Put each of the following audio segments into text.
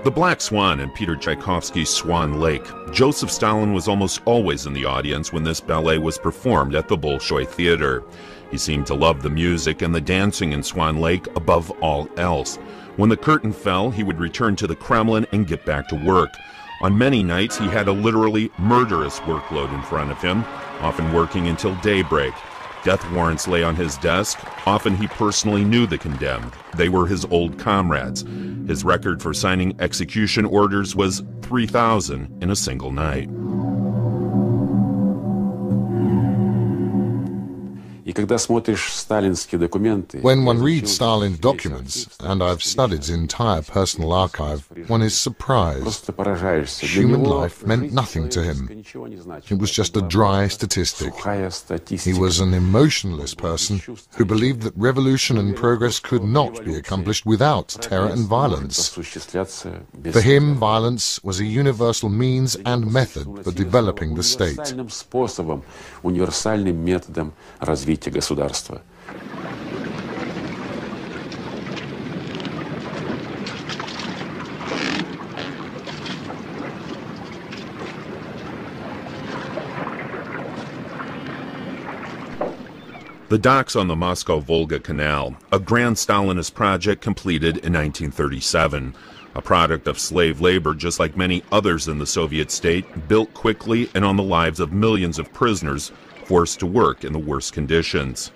The Black Swan in Peter Tchaikovsky's Swan Lake. Joseph Stalin was almost always in the audience when this ballet was performed at the Bolshoi Theater. He seemed to love the music and the dancing in Swan Lake above all else. When the curtain fell, he would return to the Kremlin and get back to work. On many nights, he had a literally murderous workload in front of him, often working until daybreak. Death warrants lay on his desk. Often he personally knew the condemned. They were his old comrades. His record for signing execution orders was 3,000 in a single night. When one reads Stalin's documents, and I've studied his entire personal archive, one is surprised. Human life meant nothing to him. It was just a dry statistic. He was an emotionless person who believed that revolution and progress could not be accomplished without terror and violence. For him, violence was a universal means and method for developing the state. Государства. The docks on the Moscow-Volga Canal, a grand Stalinist project completed in 1937. A product of slave labor, just like many others in the Soviet state, built quickly and on the lives of millions of prisoners forced to work in the worst conditions.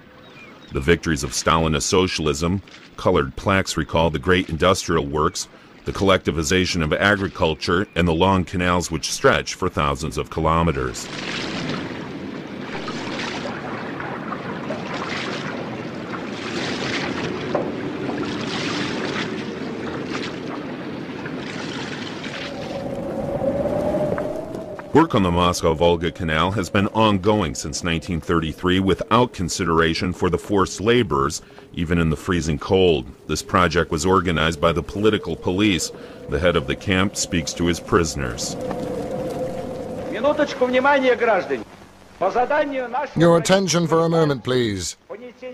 The victories of Stalinist socialism, colored plaques recall the great industrial works, the collectivization of agriculture, and the long canals which stretch for thousands of kilometers. Work on the Moscow-Volga Canal has been ongoing since 1933 without consideration for the forced laborers, even in the freezing cold. This project was organized by the political police. The head of the camp speaks to his prisoners. Your attention for a moment, please.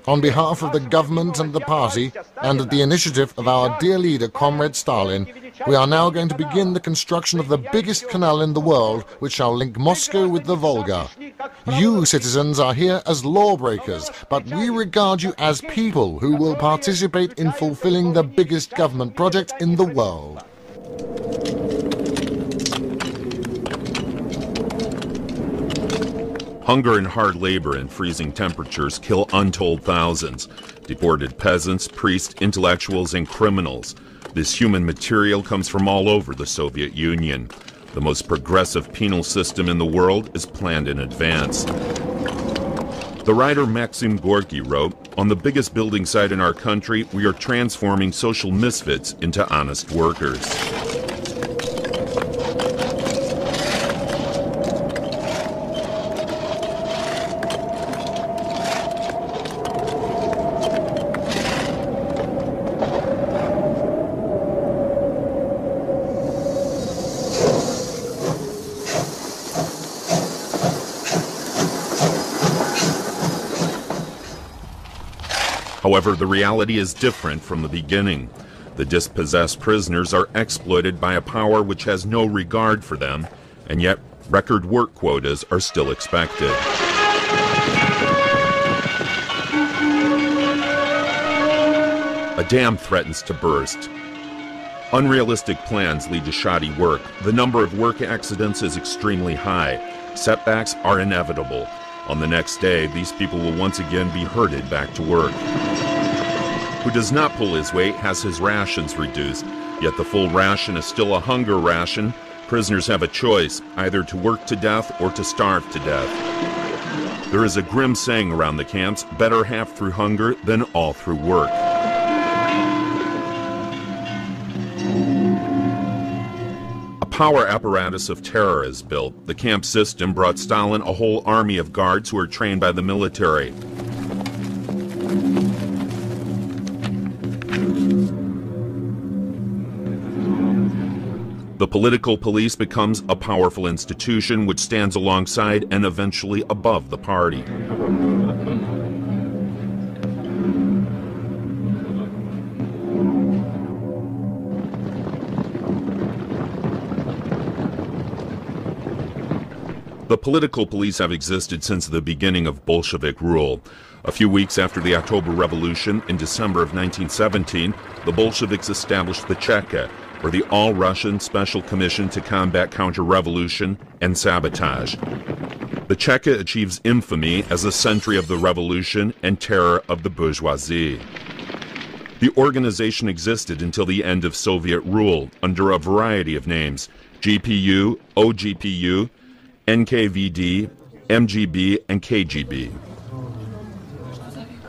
On behalf of the government and the party, and at the initiative of our dear leader, Comrade Stalin, we are now going to begin the construction of the biggest canal in the world, which shall link Moscow with the Volga. You, citizens, are here as lawbreakers, but we regard you as people who will participate in fulfilling the biggest government project in the world. Hunger and hard labor in freezing temperatures kill untold thousands. Deported peasants, priests, intellectuals, and criminals. This human material comes from all over the Soviet Union. The most progressive penal system in the world is planned in advance. The writer Maxim Gorky wrote, "On the biggest building site in our country, we are transforming social misfits into honest workers." However, the reality is different from the beginning. The dispossessed prisoners are exploited by a power which has no regard for them, and yet record work quotas are still expected. A dam threatens to burst. Unrealistic plans lead to shoddy work. The number of work accidents is extremely high. Setbacks are inevitable. On the next day, these people will once again be herded back to work. Who does not pull his weight has his rations reduced, yet the full ration is still a hunger ration. Prisoners have a choice, either to work to death or to starve to death. There is a grim saying around the camps, better half through hunger than all through work. A power apparatus of terror is built. The camp system brought Stalin a whole army of guards who are trained by the military. The political police becomes a powerful institution which stands alongside and eventually above the party. The political police have existed since the beginning of Bolshevik rule. A few weeks after the October Revolution, in December of 1917, the Bolsheviks established the Cheka, or the All-Russian Special Commission to Combat Counter-Revolution and Sabotage. The Cheka achieves infamy as a sentry of the revolution and terror of the bourgeoisie. The organization existed until the end of Soviet rule under a variety of names: GPU, OGPU, NKVD, MGB, and KGB.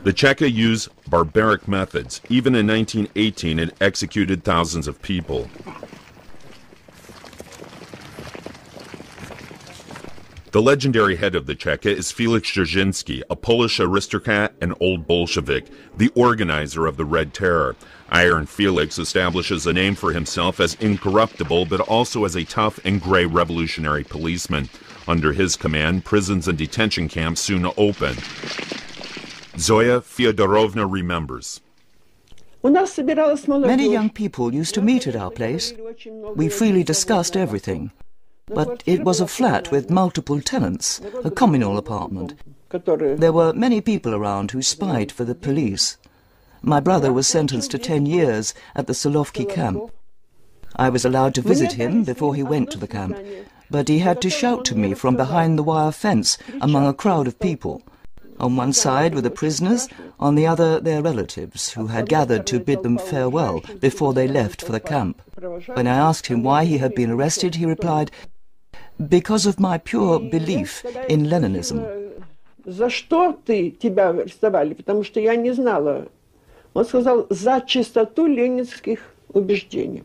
The Cheka used barbaric methods. Even in 1918, it executed thousands of people. The legendary head of the Cheka is Felix Dzerzhinsky, a Polish aristocrat and old Bolshevik, the organizer of the Red Terror. Iron Felix establishes a name for himself as incorruptible, but also as a tough and gray revolutionary policeman. Under his command, prisons and detention camps soon opened. Zoya Fyodorovna remembers. Many young people used to meet at our place. We freely discussed everything. But it was a flat with multiple tenants, a communal apartment. There were many people around who spied for the police. My brother was sentenced to 10 years at the Solovki camp. I was allowed to visit him before he went to the camp, but he had to shout to me from behind the wire fence among a crowd of people. On one side were the prisoners, on the other their relatives, who had gathered to bid them farewell before they left for the camp. When I asked him why he had been arrested, he replied, "Because of my pure belief in Leninism." «За что тебя арестовали? Потому что я не знала». Он сказал: «За чистоту ленинских убеждений».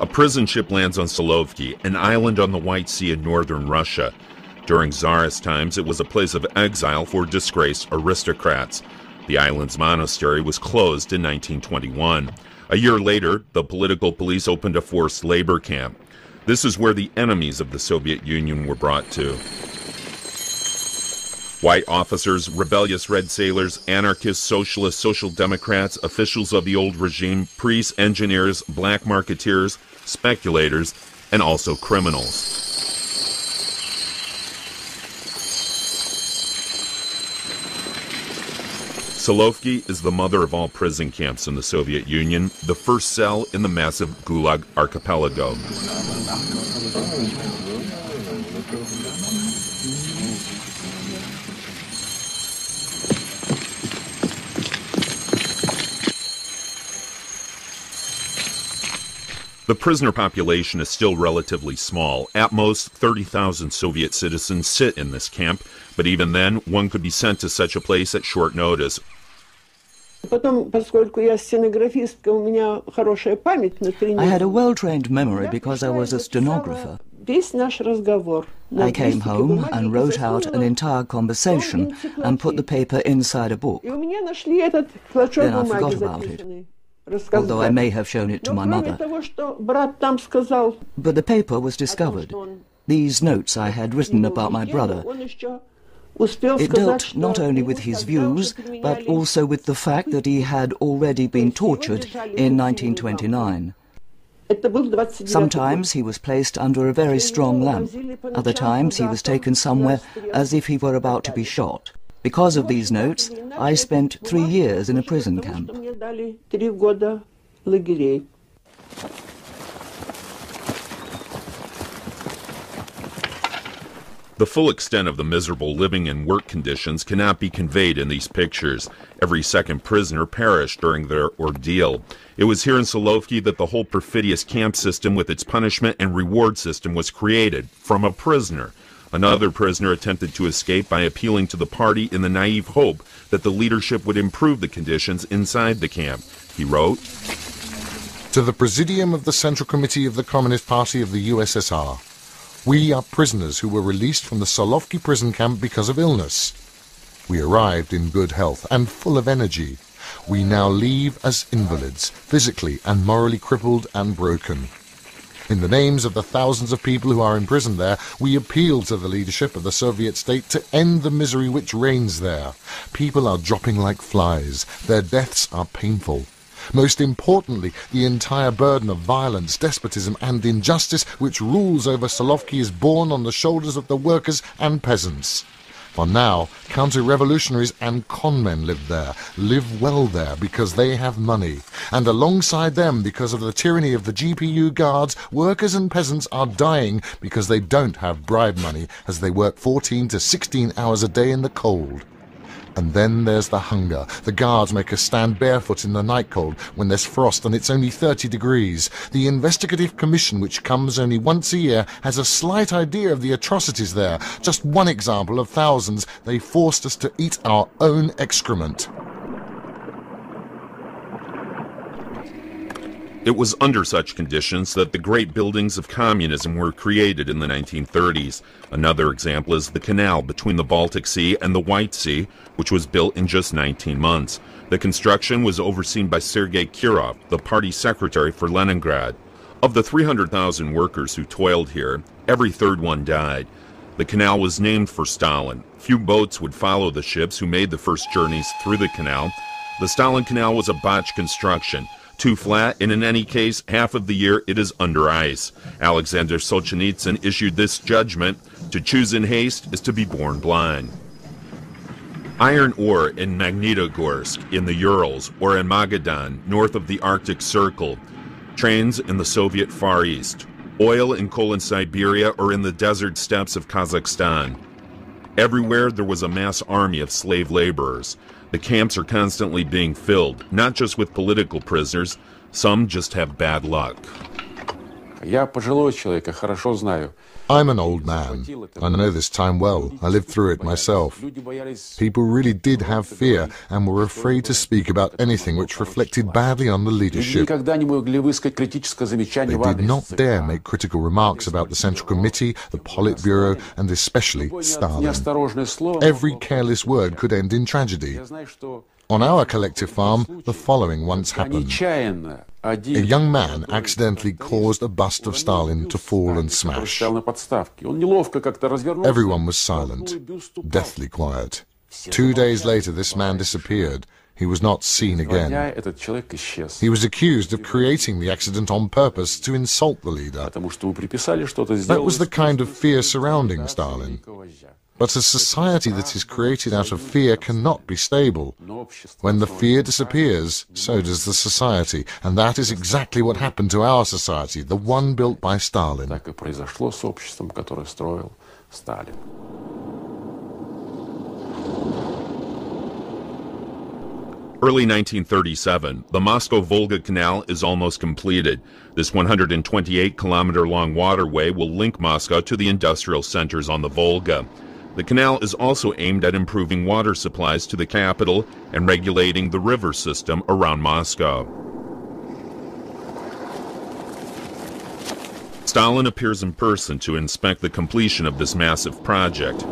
A prison ship lands on Solovki, an island on the White Sea in northern Russia. During Tsarist times, it was a place of exile for disgraced aristocrats. The island's monastery was closed in 1921. A year later, the political police opened a forced labor camp. This is where the enemies of the Soviet Union were brought to. White officers, rebellious red sailors, anarchists, socialists, social democrats, officials of the old regime, priests, engineers, black marketeers, speculators, and also criminals. Solovki is the mother of all prison camps in the Soviet Union, the first cell in the massive Gulag archipelago. The prisoner population is still relatively small. At most, 30,000 Soviet citizens sit in this camp, but even then, one could be sent to such a place at short notice. I had a well-trained memory because I was a stenographer. I came home and wrote out an entire conversation and put the paper inside a book. Then I forgot about it, although I may have shown it to my mother. But the paper was discovered. These notes I had written about my brother. It dealt not only with his views, but also with the fact that he had already been tortured in 1929. Sometimes he was placed under a very strong lamp. Other times he was taken somewhere as if he were about to be shot. Because of these notes, I spent 3 years in a prison camp. The full extent of the miserable living and work conditions cannot be conveyed in these pictures. Every second prisoner perished during their ordeal. It was here in Solovki that the whole perfidious camp system with its punishment and reward system was created, from a prisoner. Another prisoner attempted to escape by appealing to the party in the naive hope that the leadership would improve the conditions inside the camp. He wrote, "To the Presidium of the Central Committee of the Communist Party of the USSR, we are prisoners who were released from the Solovki prison camp because of illness. We arrived in good health and full of energy. We now leave as invalids, physically and morally crippled and broken. In the names of the thousands of people who are imprisoned there, we appeal to the leadership of the Soviet state to end the misery which reigns there. People are dropping like flies. Their deaths are painful. Most importantly, the entire burden of violence, despotism and injustice which rules over Solovki is borne on the shoulders of the workers and peasants. For now, counter-revolutionaries and conmen live well there because they have money. And alongside them, because of the tyranny of the GPU guards, workers and peasants are dying because they don't have bribe money as they work 14 to 16 hours a day in the cold. And then there's the hunger. The guards make us stand barefoot in the night cold when there's frost and it's only 30 degrees. The investigative commission, which comes only once a year, has a slight idea of the atrocities there. Just one example of thousands. They forced us to eat our own excrement. It was under such conditions that the great buildings of communism were created in the 1930s. Another example is the canal between the Baltic Sea and the White Sea, which was built in just 19 months. The construction was overseen by Sergei Kirov, the party secretary for Leningrad. Of the 300,000 workers who toiled here, every third one died. The canal was named for Stalin. Few boats would follow the ships who made the first journeys through the canal. The Stalin Canal was a botched construction. Too flat, and in any case, half of the year it is under ice. Alexander Solzhenitsyn issued this judgment: to choose in haste is to be born blind. Iron ore in Magnitogorsk, in the Urals, or in Magadan, north of the Arctic Circle. Trains in the Soviet Far East. Oil and coal in Siberia or in the desert steppes of Kazakhstan. Everywhere there was a mass army of slave laborers. The camps are constantly being filled, not just with political prisoners. Some just have bad luck. I'm an old man. I know this time well. I lived through it myself. People really did have fear and were afraid to speak about anything which reflected badly on the leadership. They did not dare make critical remarks about the Central Committee, the Politburo, and especially Stalin. Every careless word could end in tragedy. On our collective farm, the following once happened. A young man accidentally caused a bust of Stalin to fall and smash. Everyone was silent, deathly quiet. 2 days later, this man disappeared. He was not seen again. He was accused of creating the accident on purpose to insult the leader. That was the kind of fear surrounding Stalin. But a society that is created out of fear cannot be stable. When the fear disappears, so does the society. And that is exactly what happened to our society, the one built by Stalin. Early 1937, the Moscow-Volga Canal is almost completed. This 128-kilometer-long waterway will link Moscow to the industrial centers on the Volga. The canal is also aimed at improving water supplies to the capital and regulating the river system around Moscow. Stalin appears in person to inspect the completion of this massive project.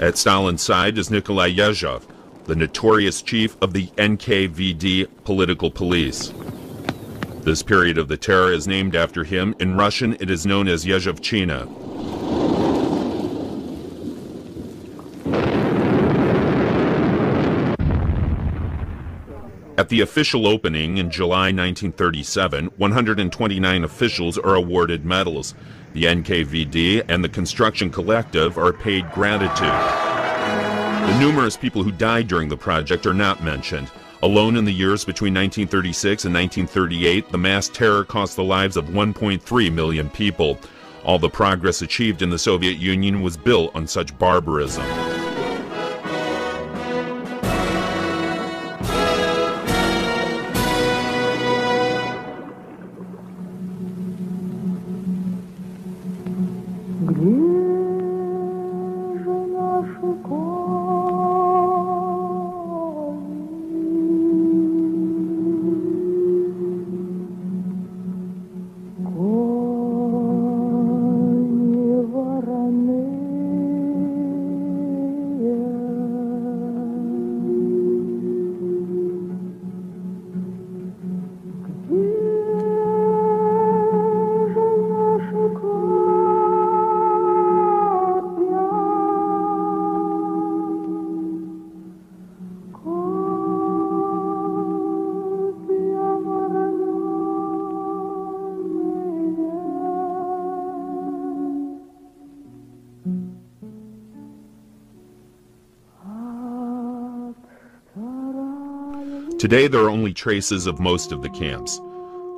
At Stalin's side is Nikolai Yezhov, the notorious chief of the NKVD political police. This period of the terror is named after him. In Russian, it is known as Yezhovchina. At the official opening in July 1937, 129 officials are awarded medals. The NKVD and the Construction Collective are paid gratitude. The numerous people who died during the project are not mentioned. Alone in the years between 1936 and 1938, the mass terror cost the lives of 1.3 million people. All the progress achieved in the Soviet Union was built on such barbarism. Today there are only traces of most of the camps.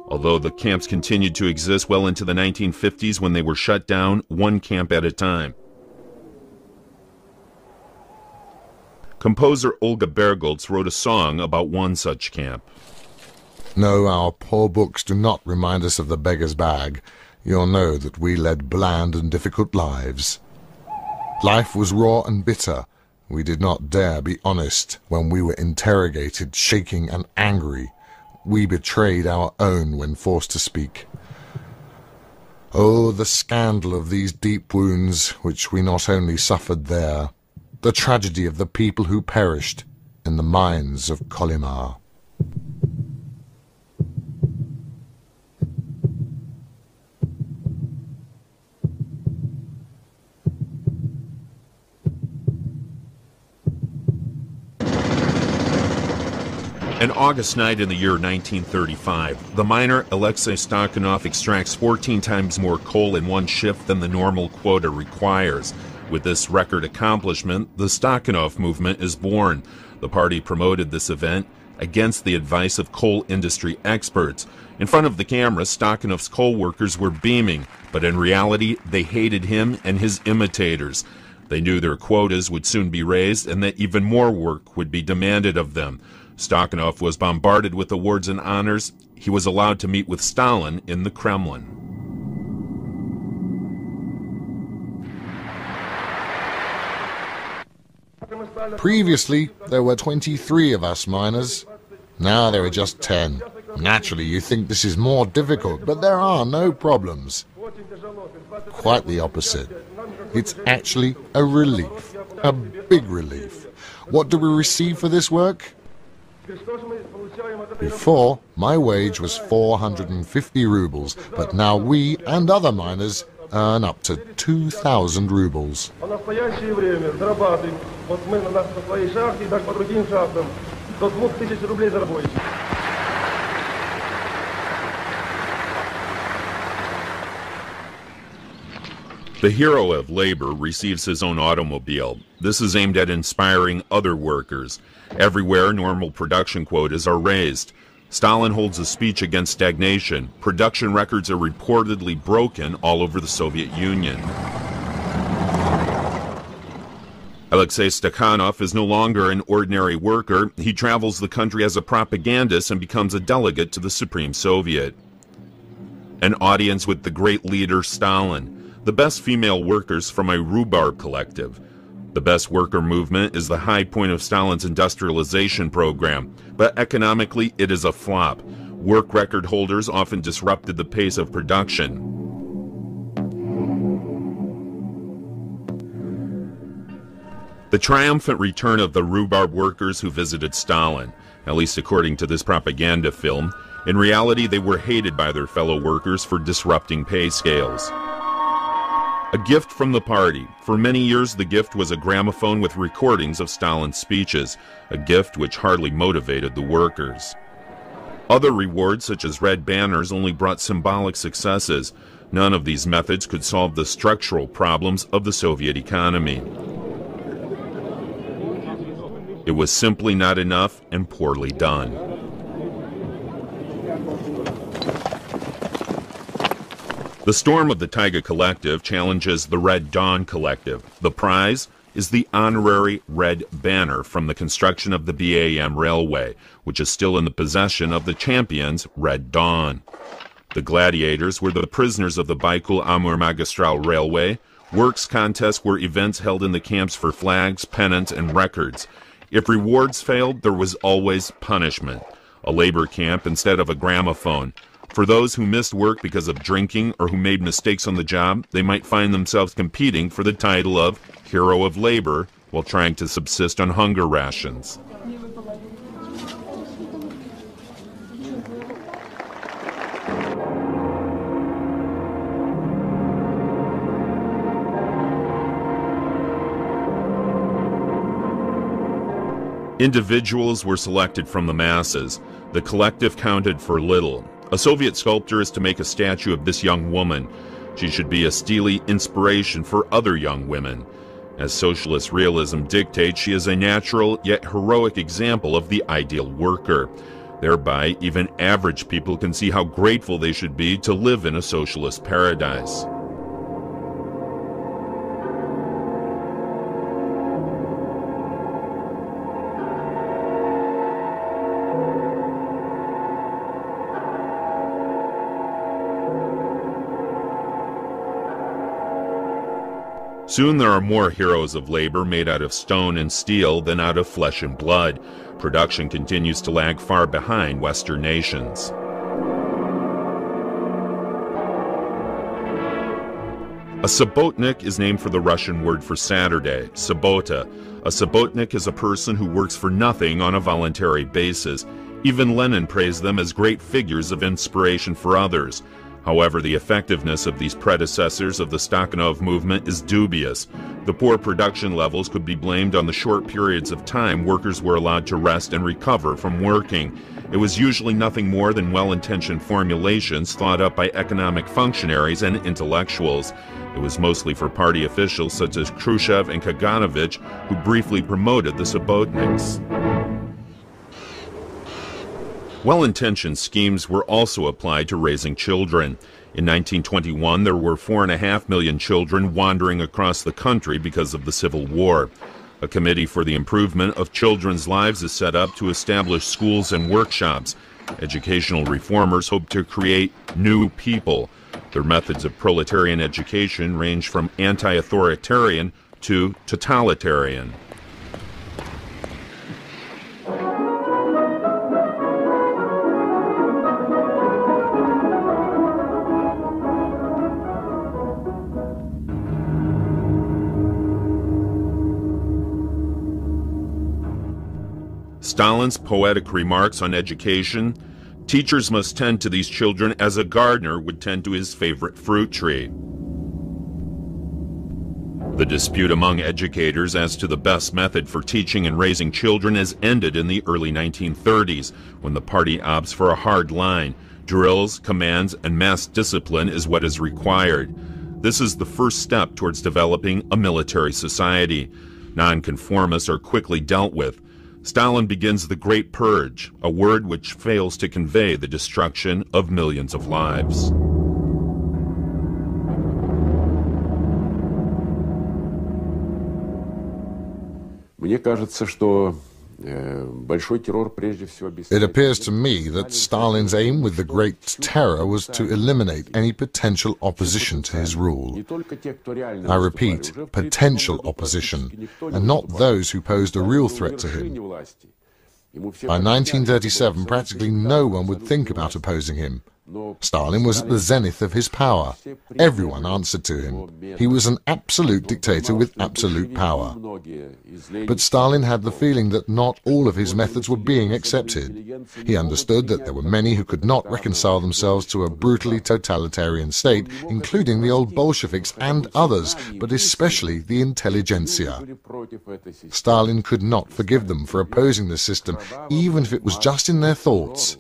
Although the camps continued to exist well into the 1950s when they were shut down, one camp at a time. Composer Olga Bergolz wrote a song about one such camp. No, our poor books do not remind us of the beggar's bag. You'll know that we led bland and difficult lives. Life was raw and bitter. We did not dare be honest when we were interrogated, shaking and angry. We betrayed our own when forced to speak. Oh, the scandal of these deep wounds which we not only suffered there, the tragedy of the people who perished in the mines of Kolyma. An August night in the year 1935, the miner Alexei Stakhanov extracts 14 times more coal in one shift than the normal quota requires. With this record accomplishment, the Stakhanov movement is born. The party promoted this event against the advice of coal industry experts. In front of the camera, Stakhanov's coal workers were beaming, but in reality, they hated him and his imitators. They knew their quotas would soon be raised and that even more work would be demanded of them. Stakhanov was bombarded with awards and honors. He was allowed to meet with Stalin in the Kremlin. Previously, there were 23 of us miners. Now there are just 10. Naturally, you think this is more difficult, but there are no problems. Quite the opposite. It's actually a relief, a big relief. What do we receive for this work? Before, my wage was 450 rubles, but now we and other miners earn up to 2,000 rubles. The hero of labor receives his own automobile. This is aimed at inspiring other workers. Everywhere, normal production quotas are raised. Stalin holds a speech against stagnation. Production records are reportedly broken all over the Soviet Union. Alexei Stakhanov is no longer an ordinary worker. He travels the country as a propagandist and becomes a delegate to the Supreme Soviet. An audience with the great leader Stalin, the best female workers from a rhubarb collective. The best worker movement is the high point of Stalin's industrialization program, but economically it is a flop. Work record holders often disrupted the pace of production. The triumphant return of the rhubarb workers who visited Stalin, at least according to this propaganda film. In reality, they were hated by their fellow workers for disrupting pay scales. A gift from the party. For many years, the gift was a gramophone with recordings of Stalin's speeches, a gift which hardly motivated the workers. Other rewards, such as red banners, only brought symbolic successes. None of these methods could solve the structural problems of the Soviet economy. It was simply not enough and poorly done. The storm of the Taiga Collective challenges the Red Dawn Collective. The prize is the honorary red banner from the construction of the BAM Railway, which is still in the possession of the champions, Red Dawn. The gladiators were the prisoners of the Baikal-Amur Magistral Railway. Works contests were events held in the camps for flags, pennants, and records. If rewards failed, there was always punishment. A labor camp instead of a gramophone. For those who missed work because of drinking or who made mistakes on the job, they might find themselves competing for the title of Hero of Labor while trying to subsist on hunger rations. Individuals were selected from the masses. The collective counted for little. A Soviet sculptor is to make a statue of this young woman. She should be a steely inspiration for other young women. As socialist realism dictates, she is a natural yet heroic example of the ideal worker. Thereby, even average people can see how grateful they should be to live in a socialist paradise. Soon there are more heroes of labor made out of stone and steel than out of flesh and blood. Production continues to lag far behind Western nations. A subotnik is named for the Russian word for Saturday, sabota. A subotnik is a person who works for nothing on a voluntary basis. Even Lenin praised them as great figures of inspiration for others. However, the effectiveness of these predecessors of the Stakhanov movement is dubious. The poor production levels could be blamed on the short periods of time workers were allowed to rest and recover from working. It was usually nothing more than well-intentioned formulations thought up by economic functionaries and intellectuals. It was mostly for party officials such as Khrushchev and Kaganovich who briefly promoted the subotniks. Well-intentioned schemes were also applied to raising children. In 1921, there were 4.5 million children wandering across the country because of the Civil War. A committee for the improvement of children's lives is set up to establish schools and workshops. Educational reformers hope to create new people. Their methods of proletarian education range from anti-authoritarian to totalitarian. Stalin's poetic remarks on education: teachers must tend to these children as a gardener would tend to his favorite fruit tree. The dispute among educators as to the best method for teaching and raising children has ended in the early 1930s, when the party opts for a hard line. Drills, commands, and mass discipline is what is required. This is the first step towards developing a military society. Nonconformists are quickly dealt with. Stalin begins the Great Purge, a word which fails to convey the destruction of millions of lives. It appears to me that Stalin's aim with the Great Terror was to eliminate any potential opposition to his rule. I repeat, potential opposition, and not those who posed a real threat to him. By 1937, practically no one would think about opposing him. Stalin was at the zenith of his power. Everyone answered to him. He was an absolute dictator with absolute power. But Stalin had the feeling that not all of his methods were being accepted. He understood that there were many who could not reconcile themselves to a brutally totalitarian state, including the old Bolsheviks and others, but especially the intelligentsia. Stalin could not forgive them for opposing the system, even if it was just in their thoughts.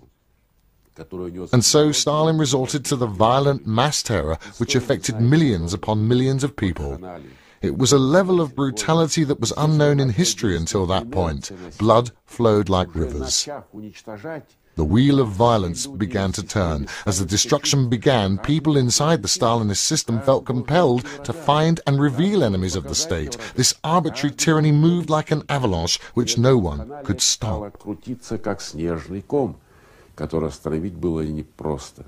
And so Stalin resorted to the violent mass terror which affected millions upon millions of people. It was a level of brutality that was unknown in history until that point. Blood flowed like rivers. The wheel of violence began to turn. As the destruction began, people inside the Stalinist system felt compelled to find and reveal enemies of the state. This arbitrary tyranny moved like an avalanche which no one could stop. Которое остановить было непросто.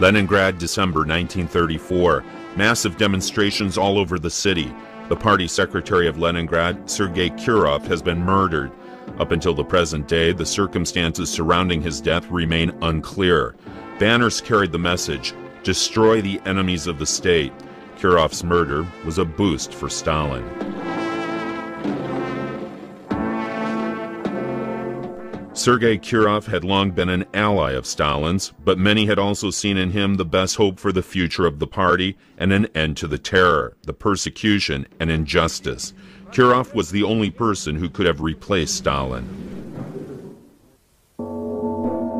Leningrad, December 1934. Massive demonstrations all over the city. The party secretary of Leningrad, Sergei Kirov, has been murdered. Up until the present day, the circumstances surrounding his death remain unclear. Banners carried the message, "Destroy the enemies of the state." Kirov's murder was a boost for Stalin. Sergei Kirov had long been an ally of Stalin's, but many had also seen in him the best hope for the future of the party and an end to the terror, the persecution, and injustice. Kirov was the only person who could have replaced Stalin.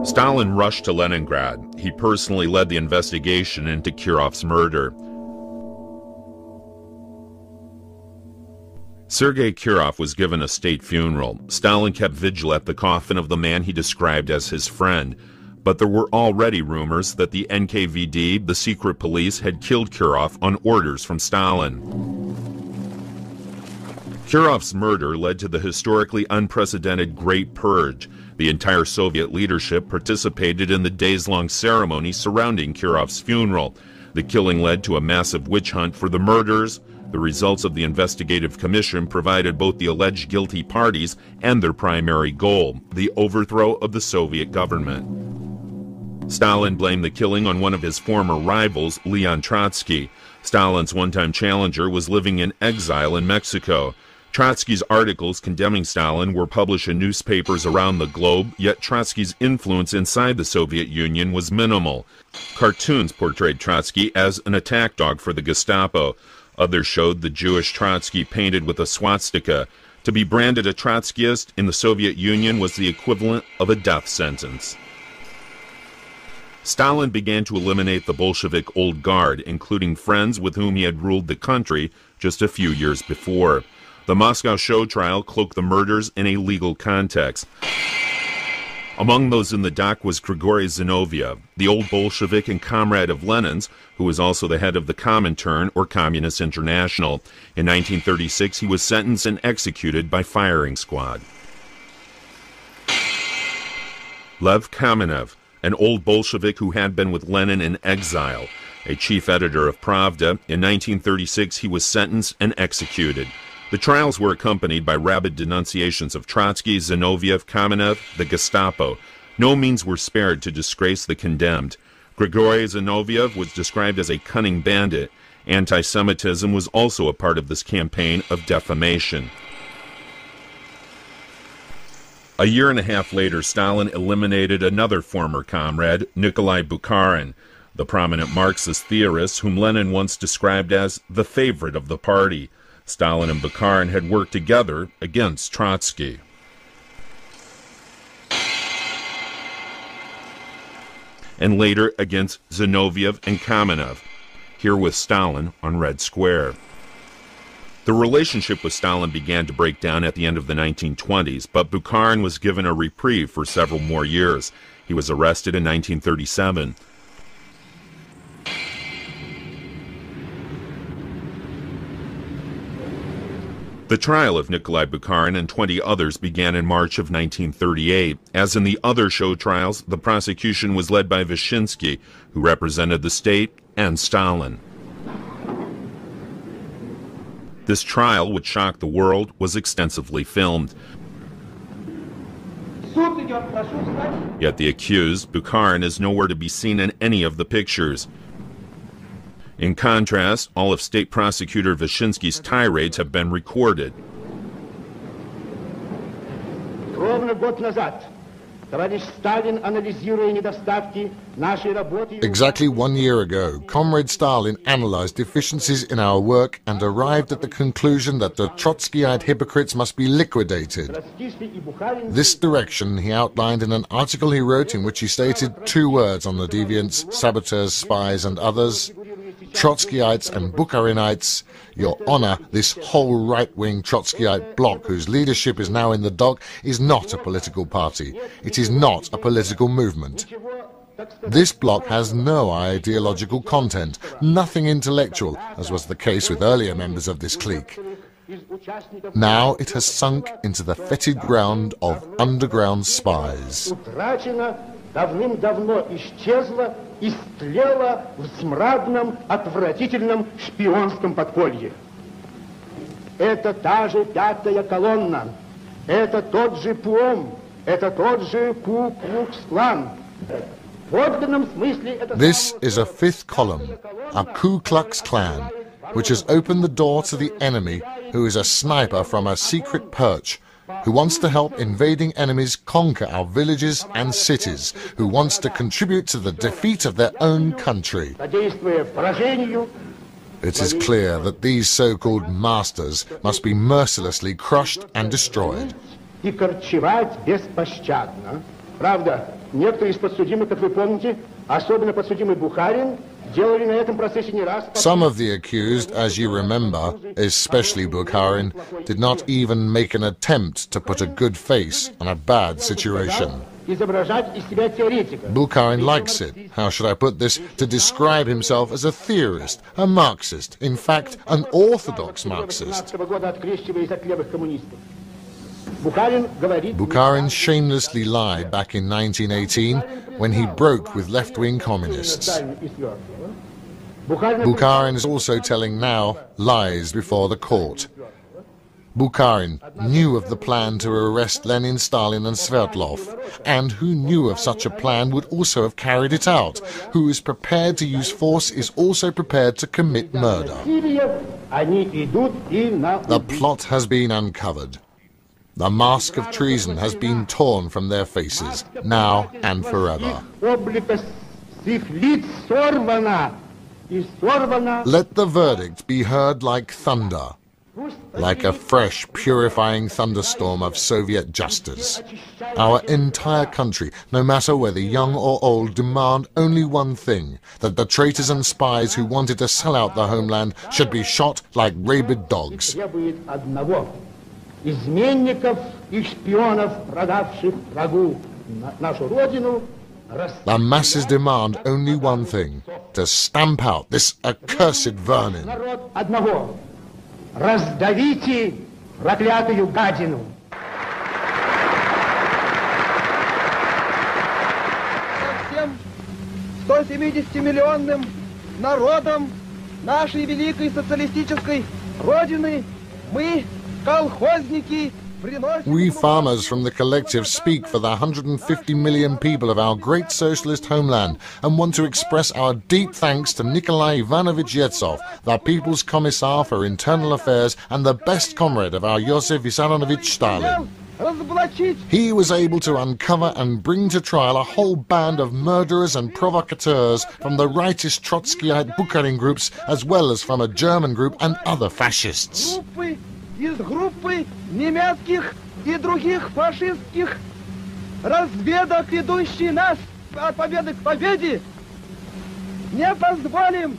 Stalin rushed to Leningrad. He personally led the investigation into Kirov's murder. Sergei Kirov was given a state funeral. Stalin kept vigil at the coffin of the man he described as his friend. But there were already rumors that the NKVD, the secret police, had killed Kirov on orders from Stalin. Kirov's murder led to the historically unprecedented Great Purge. The entire Soviet leadership participated in the days-long ceremony surrounding Kirov's funeral. The killing led to a massive witch hunt for the murders. The results of the investigative commission provided both the alleged guilty parties and their primary goal, the overthrow of the Soviet government. Stalin blamed the killing on one of his former rivals, Leon Trotsky. Stalin's one-time challenger was living in exile in Mexico. Trotsky's articles condemning Stalin were published in newspapers around the globe, yet Trotsky's influence inside the Soviet Union was minimal. Cartoons portrayed Trotsky as an attack dog for the Gestapo. Others showed the Jewish Trotsky painted with a swastika. To be branded a Trotskyist in the Soviet Union was the equivalent of a death sentence. Stalin began to eliminate the Bolshevik old guard, including friends with whom he had ruled the country just a few years before. The Moscow show trial cloaked the murders in a legal context. Among those in the dock was Grigory Zinoviev, the old Bolshevik and comrade of Lenin's, who was also the head of the Comintern, or Communist International. In 1936, he was sentenced and executed by firing squad. Lev Kamenev, an old Bolshevik who had been with Lenin in exile. A chief editor of Pravda, in 1936 he was sentenced and executed. The trials were accompanied by rabid denunciations of Trotsky, Zinoviev, Kamenev, the Gestapo. No means were spared to disgrace the condemned. Grigory Zinoviev was described as a cunning bandit. Anti-Semitism was also a part of this campaign of defamation. A year and a half later, Stalin eliminated another former comrade, Nikolai Bukharin, the prominent Marxist theorist whom Lenin once described as the favorite of the party. Stalin and Bukharin had worked together against Trotsky. And later against Zinoviev and Kamenev, here with Stalin on Red Square. The relationship with Stalin began to break down at the end of the 1920s, but Bukharin was given a reprieve for several more years. He was arrested in 1937. The trial of Nikolai Bukharin and 20 others began in March of 1938. As in the other show trials, the prosecution was led by Vyshinsky, who represented the state, and Stalin. This trial, which shocked the world, was extensively filmed. Yet the accused, Bukharin, is nowhere to be seen in any of the pictures. In contrast, all of State Prosecutor Vyshinsky's tirades have been recorded. Exactly 1 year ago, Comrade Stalin analyzed deficiencies in our work and arrived at the conclusion that the Trotskyite hypocrites must be liquidated. This direction he outlined in an article he wrote in which he stated 2 words on the deviants, saboteurs, spies and others: Trotskyites and Bukharinites. Your honor, this whole right-wing Trotskyite bloc, whose leadership is now in the dock, is not a political party. It is not a political movement. This bloc has no ideological content, nothing intellectual, as was the case with earlier members of this clique. Now it has sunk into the fetid ground of underground spies. Давным-давно исчезла, истлела в смрадном, отвратительном шпионском подполье. Это та же пятая колонна, это тот же ПУОМ, это тот же Ку-Клукс-Клан. В подлинном смысле это... This is a 5th column, a Ku Klux Klan, which has opened the door to the enemy, who is a sniper from a secret perch, who wants to help invading enemies conquer our villages and cities, who wants to contribute to the defeat of their own country. It is clear that these so-called masters must be mercilessly crushed and destroyed. Некоторые из подсудимых, как вы помните, особенно подсудимый Бухарин, делали на этом процессе не раз. Some of the accused, as you remember, especially Bukharin, did not even make an attempt to put a good face on a bad situation. Изображать из себя теоретика. Bukharin likes it, how should I put this, to describe himself as a theorist, a Marxist, in fact, an orthodox Marxist. Bukharin shamelessly lied back in 1918 when he broke with left-wing communists. Bukharin is also telling now lies before the court. Bukharin knew of the plan to arrest Lenin, Stalin and Sverdlov, and who knew of such a plan would also have carried it out. Who is prepared to use force is also prepared to commit murder. The plot has been uncovered. The mask of treason has been torn from their faces, now and forever. Let the verdict be heard like thunder, like a fresh, purifying thunderstorm of Soviet justice. Our entire country, no matter whether young or old, demand only one thing, that the traitors and spies who wanted to sell out the homeland should be shot like rabid dogs. Изменников и шпионов, продавших врагу нашу родину. The masses demand only one thing, to stamp out this accursed vermin. Народ одного. Раздавите проклятую гадину. Всем 170-миллионным народом нашей великой социалистической родины мы We farmers from the collective speak for the 150 million people of our great socialist homeland and want to express our deep thanks to Nikolai Ivanovich Yezhov, the People's Commissar for Internal Affairs and the best comrade of our Joseph Vissarionovich Stalin. He was able to uncover and bring to trial a whole band of murderers and provocateurs from the rightist Trotskyite Bukharin groups as well as from a German group and other fascists. Из группы немецких и других фашистских разведок, ведущие нас от победы к победе, не позволим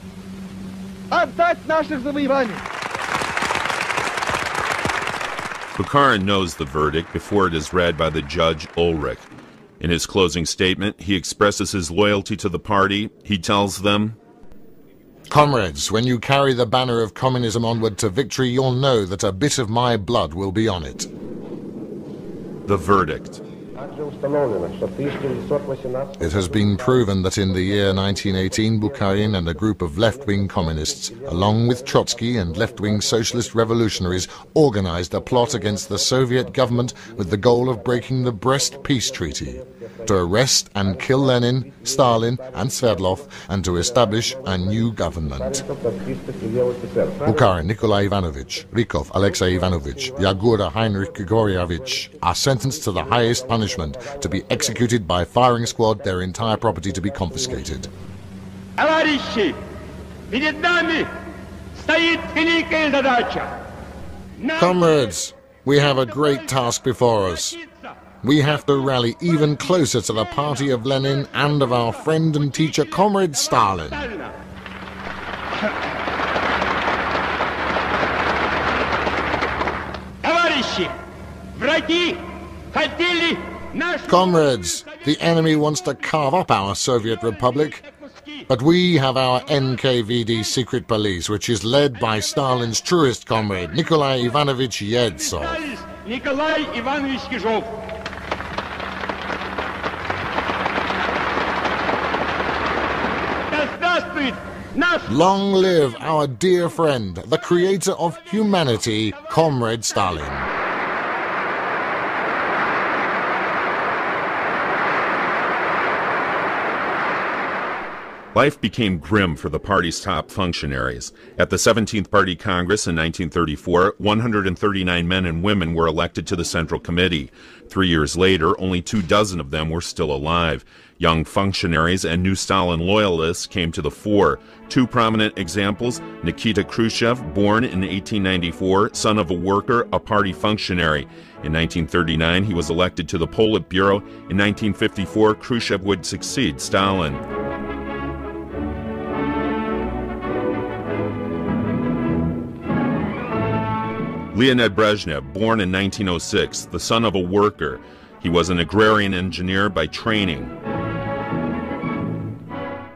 отдать наших завоеваний. Bukharin knows the verdict before it is read by the judge Ulrich. In his closing statement, he expresses his loyalty to the party. He tells them, "Comrades, when you carry the banner of communism onward to victory, you'll know that a bit of my blood will be on it." The verdict. It has been proven that in the year 1918, Bukharin and a group of left-wing communists, along with Trotsky and left-wing socialist revolutionaries, organized a plot against the Soviet government with the goal of breaking the Brest Peace Treaty, to arrest and kill Lenin, Stalin and Sverdlov, and to establish a new government. Bukharin Nikolai Ivanovich, Rykov Alexei Ivanovich, Yagura Heinrich Grigorievich are sentenced to the highest punishment, to be executed by firing squad, their entire property to be confiscated. Товарищи, перед нами стоит великая задача. Comrades, we have a great task before us. We have to rally even closer to the party of Lenin and of our friend and teacher, Comrade Stalin. Товарищи, враги хотели Comrades, the enemy wants to carve up our Soviet Republic, but we have our NKVD secret police, which is led by Stalin's truest comrade, Nikolai Ivanovich Yezhov. Николай Иванович Ежов. Long live our dear friend, the creator of humanity, Comrade Stalin. Life became grim for the party's top functionaries. At the 17th Party Congress in 1934, 139 men and women were elected to the Central Committee. 3 years later, only 24 of them were still alive. Young functionaries and new Stalin loyalists came to the fore. Two prominent examples: Nikita Khrushchev, born in 1894, son of a worker, a party functionary. In 1939, he was elected to the Politburo. In 1954, Khrushchev would succeed Stalin. Leonid Brezhnev, born in 1906, the son of a worker. He was an agrarian engineer by training.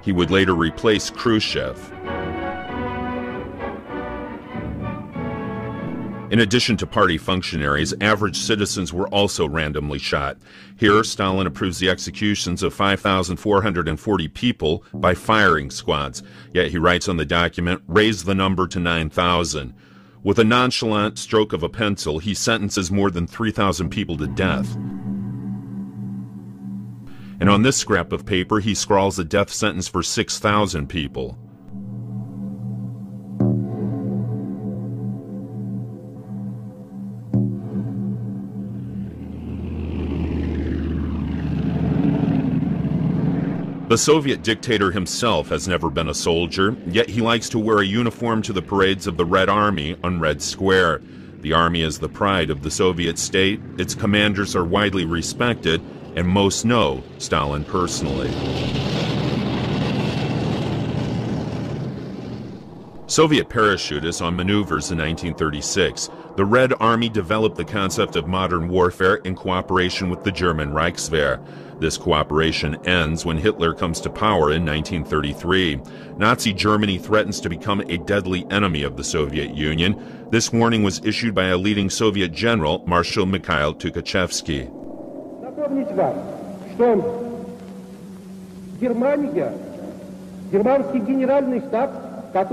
He would later replace Khrushchev. In addition to party functionaries, average citizens were also randomly shot. Here, Stalin approves the executions of 5,440 people by firing squads. Yet he writes on the document, raise the number to 9,000. With a nonchalant stroke of a pencil, he sentences more than 3,000 people to death. And on this scrap of paper, he scrawls a death sentence for 6,000 people. The Soviet dictator himself has never been a soldier, yet he likes to wear a uniform to the parades of the Red Army on Red Square. The Army is the pride of the Soviet state, its commanders are widely respected, and most know Stalin personally. Soviet parachutists on maneuvers in 1936. The Red Army developed the concept of modern warfare in cooperation with the German Reichswehr. This cooperation ends when Hitler comes to power in 1933. Nazi Germany threatens to become a deadly enemy of the Soviet Union. This warning was issued by a leading Soviet general, Marshal Mikhail Tukhachevsky. Напомнить вам, что Германия, германский генеральный штаб, I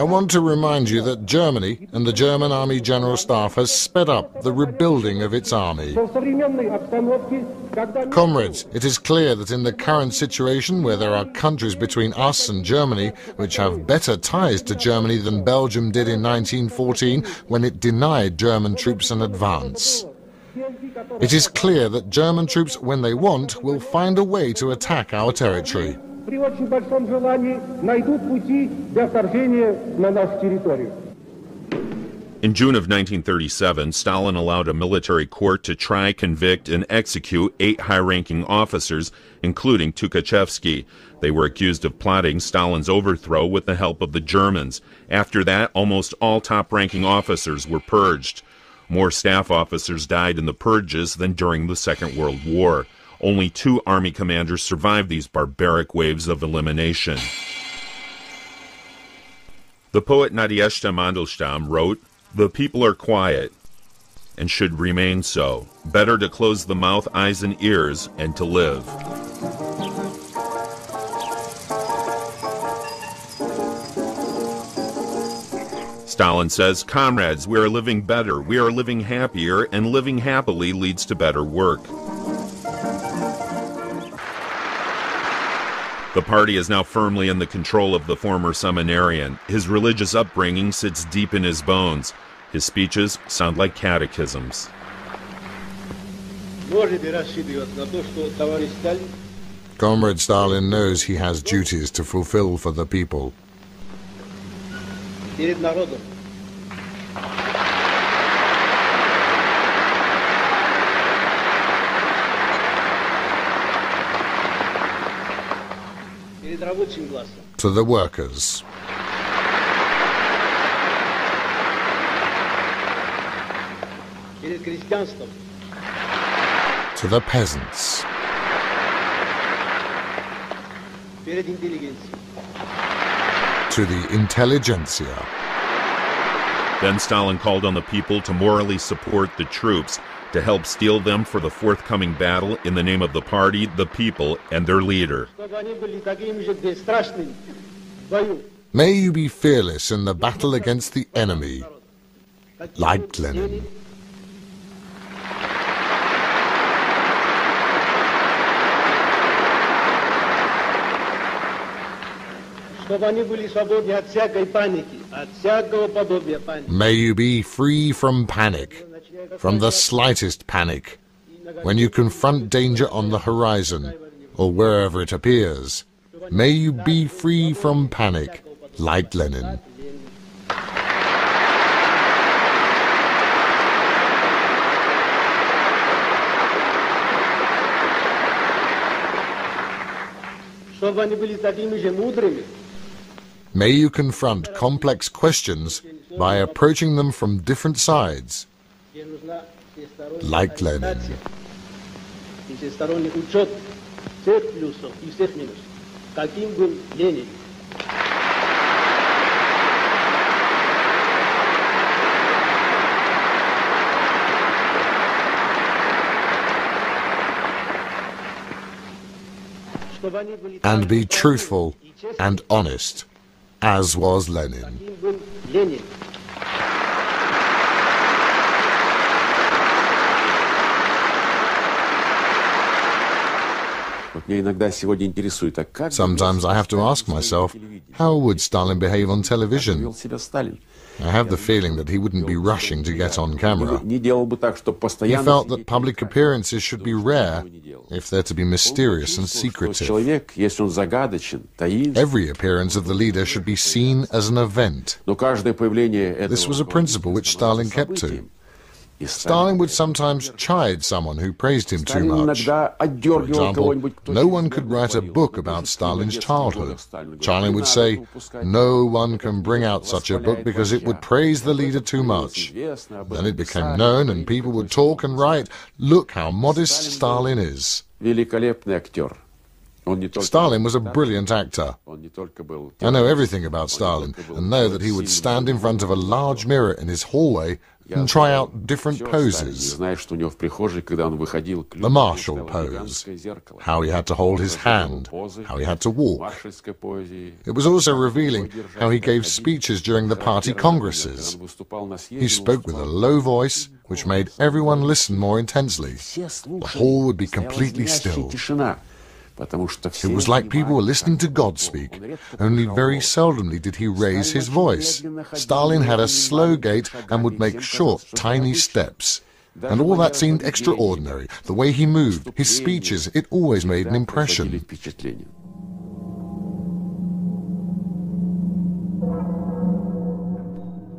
want to remind you that Germany and the German Army General Staff has sped up the rebuilding of its army. Comrades, it is clear that in the current situation where there are countries between us and Germany which have better ties to Germany than Belgium did in 1914 when it denied German troops an advance. It is clear that German troops, when they want, will find a way to attack our territory. При очень большом желании найдут пути для вторжения на нашу территорию. In June of 1937, Stalin allowed a military court to try, convict, and execute 8 high-ranking officers, including Tukhachevsky. They were accused of plotting Stalin's overthrow with the help of the Germans. After that, almost all top-ranking officers were purged. More staff officers died in the purges than during the Second World War. Only 2 army commanders survived these barbaric waves of elimination. The poet Nadezhda Mandelstam wrote, "The people are quiet, and should remain so. Better to close the mouth, eyes, and ears, and to live." Stalin says, "Comrades, we are living better, we are living happier, and living happily leads to better work." The party is now firmly in the control of the former seminarian. His religious upbringing sits deep in his bones. His speeches sound like catechisms. Comrade Stalin knows he has duties to fulfill for the people. To the workers. To the peasants. To the intelligentsia. Then Stalin called on the people to morally support the troops, to help steel them for the forthcoming battle in the name of the party, the people, and their leader. May you be fearless in the battle against the enemy, like Lenin. May you be free from panic, from the slightest panic, when you confront danger on the horizon or wherever it appears. May you be free from panic, like Lenin. May you confront complex questions by approaching them from different sides, like Lenin. And be truthful and honest, as was Lenin. Sometimes I have to ask myself, how would Stalin behave on television? I have the feeling that he wouldn't be rushing to get on camera. He felt that public appearances should be rare if they're to be mysterious and secretive. Every appearance of the leader should be seen as an event. This was a principle which Stalin kept to. Stalin would sometimes chide someone who praised him too much. For example, no one could write a book about Stalin's childhood. Stalin would say, no one can bring out such a book because it would praise the leader too much. Then it became known and people would talk and write, look how modest Stalin is. Stalin was a brilliant actor. I know everything about Stalin and know that he would stand in front of a large mirror in his hallway and try out different poses. The martial pose, how he had to hold his hand, how he had to walk. It was also revealing how he gave speeches during the party congresses. He spoke with a low voice, which made everyone listen more intensely. The hall would be completely still. It was like people were listening to God speak. Only very seldomly did he raise his voice. Stalin had a slow gait and would make short, tiny steps. And all that seemed extraordinary. The way he moved, his speeches, it always made an impression.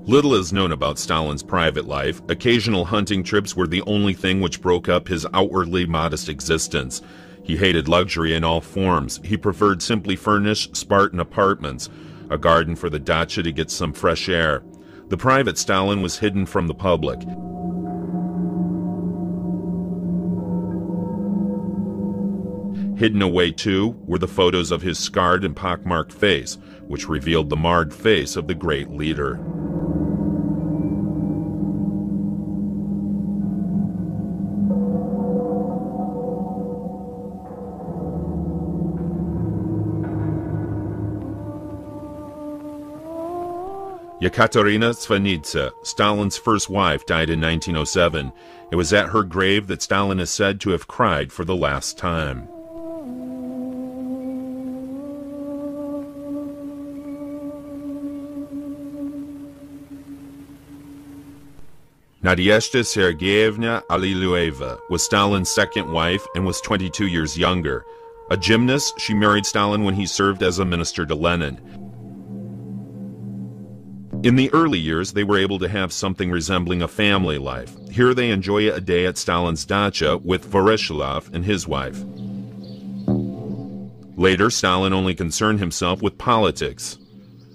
Little is known about Stalin's private life. Occasional hunting trips were the only thing which broke up his outwardly modest existence. He hated luxury in all forms. He preferred simply furnished Spartan apartments, a garden for the dacha to get some fresh air. The private Stalin was hidden from the public. Hidden away, too, were the photos of his scarred and pockmarked face, which revealed the marred face of the great leader. Yekaterina Svanitsa, Stalin's first wife, died in 1907. It was at her grave that Stalin is said to have cried for the last time. Nadezhda Sergeyevna Alilueva was Stalin's second wife and was 22 years younger. A gymnast, she married Stalin when he served as a minister to Lenin. In the early years, they were able to have something resembling a family life. Here they enjoy a day at Stalin's dacha with Voroshilov and his wife. Later, Stalin only concerned himself with politics.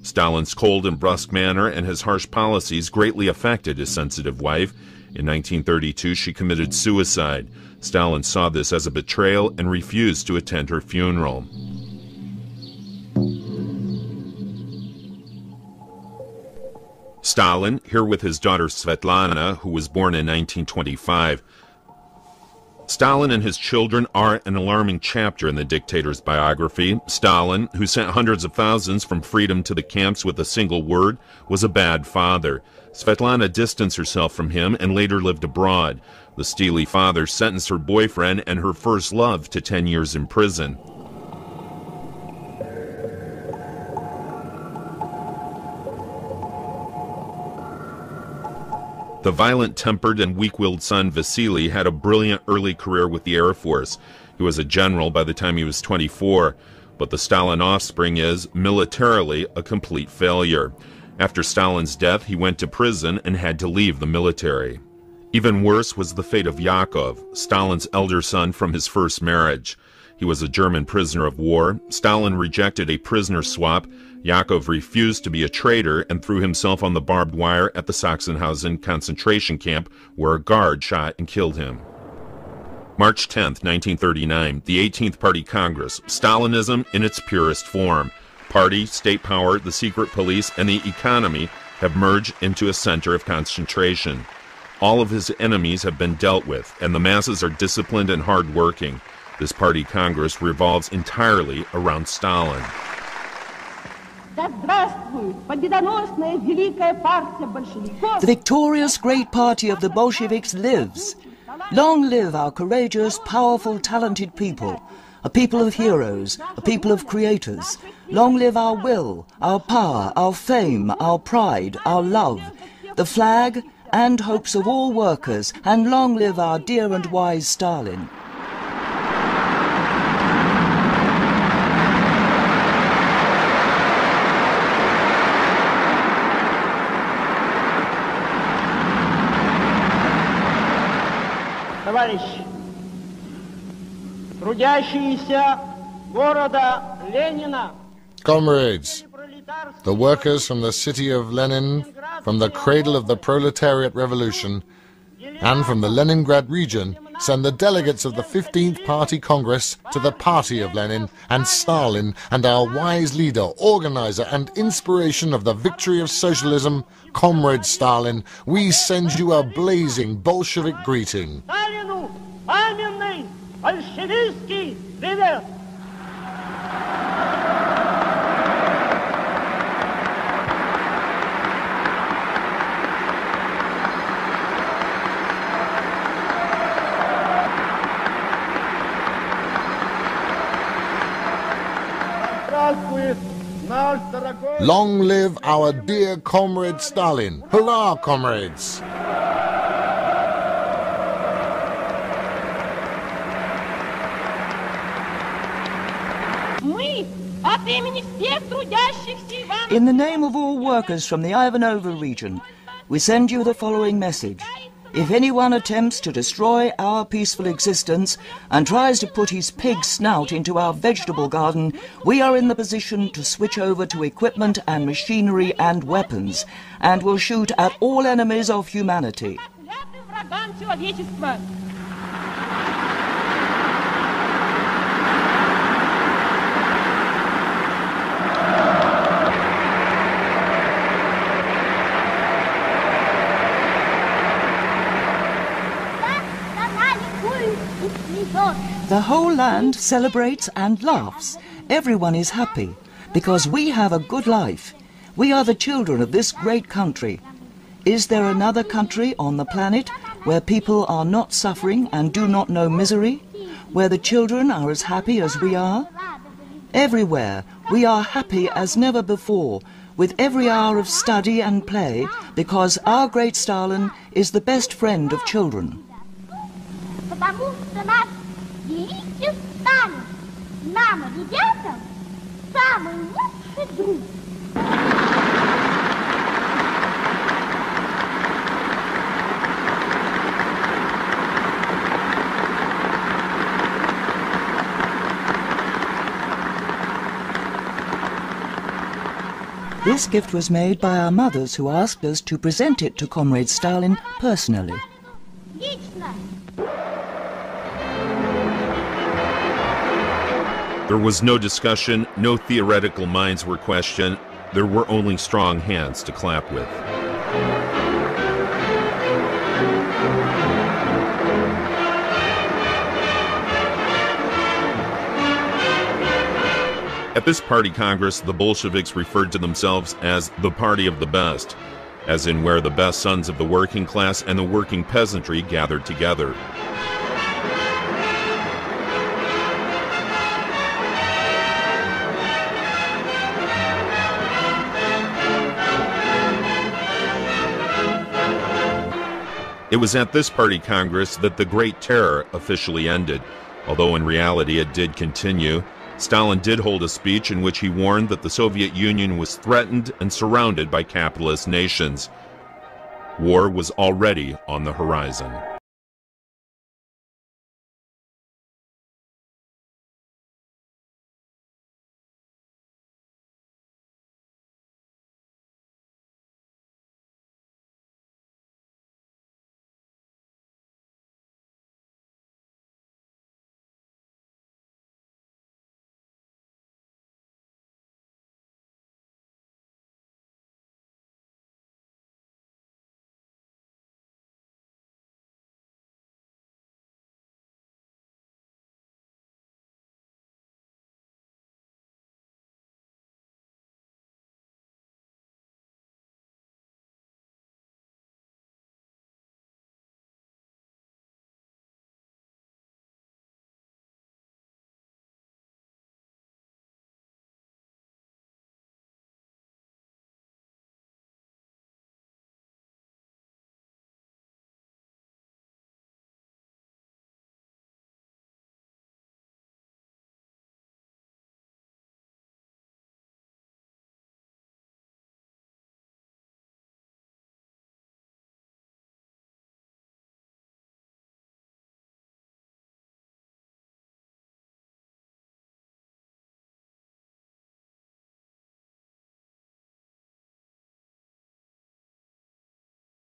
Stalin's cold and brusque manner and his harsh policies greatly affected his sensitive wife. In 1932, she committed suicide. Stalin saw this as a betrayal and refused to attend her funeral. Stalin, here with his daughter Svetlana, who was born in 1925. Stalin and his children are an alarming chapter in the dictator's biography. Stalin, who sent hundreds of thousands from freedom to the camps with a single word, was a bad father. Svetlana distanced herself from him and later lived abroad. The steely father sentenced her boyfriend and her first love to 10 years in prison. The violent-tempered and weak-willed son Vasily had a brilliant early career with the Air Force. He was a general by the time he was 24, but the Stalin offspring is, militarily, a complete failure. After Stalin's death, he went to prison and had to leave the military. Even worse was the fate of Yakov, Stalin's elder son from his first marriage. He was a German prisoner of war. Stalin rejected a prisoner swap. Yakov refused to be a traitor and threw himself on the barbed wire at the Sachsenhausen concentration camp, where a guard shot and killed him. March 10, 1939, the 18th Party Congress, Stalinism in its purest form. Party, state power, the secret police, and the economy have merged into a center of concentration. All of his enemies have been dealt with, and the masses are disciplined and hard-working. This Party Congress revolves entirely around Stalin. The victorious great party of the Bolsheviks lives. Long live our courageous, powerful, talented people, a people of heroes, a people of creators. Long live our will, our power, our fame, our pride, our love, the flag and hopes of all workers, and long live our dear and wise Stalin. Товарищи, трудящиеся города Ленина. Comrades, the workers from the city of Lenin, from the cradle of the proletariat revolution, and from the Leningrad region, send the delegates of the 15th Party Congress to the party of Lenin and Stalin and our wise leader, organizer, and inspiration of the victory of socialism, Comrade Stalin. We send you a blazing Bolshevik greeting. Сталину пламенный большевистский привет! Long live our dear comrade Stalin. Hurrah, comrades! In the name of all workers from the Ivanova region, we send you the following message. If anyone attempts to destroy our peaceful existence and tries to put his pig snout into our vegetable garden, we are in the position to switch over to equipment and machinery and weapons, and will shoot at all enemies of humanity. The whole land celebrates and laughs. Everyone is happy, because we have a good life. We are the children of this great country. Is there another country on the planet where people are not suffering and do not know misery? Where the children are as happy as we are? Everywhere we are happy as never before, with every hour of study and play, because our great Stalin is the best friend of children. Потому что наш великий Сталин нам, ребятам, самый лучший друг. This gift was made by our mothers, who asked us to present it to Comrade Stalin personally. There was no discussion, no theoretical minds were questioned. There were only strong hands to clap with. At this party congress, the Bolsheviks referred to themselves as the party of the best, as in where the best sons of the working class and the working peasantry gathered together. It was at this party congress that the Great Terror officially ended. Although in reality it did continue, Stalin did hold a speech in which he warned that the Soviet Union was threatened and surrounded by capitalist nations. War was already on the horizon.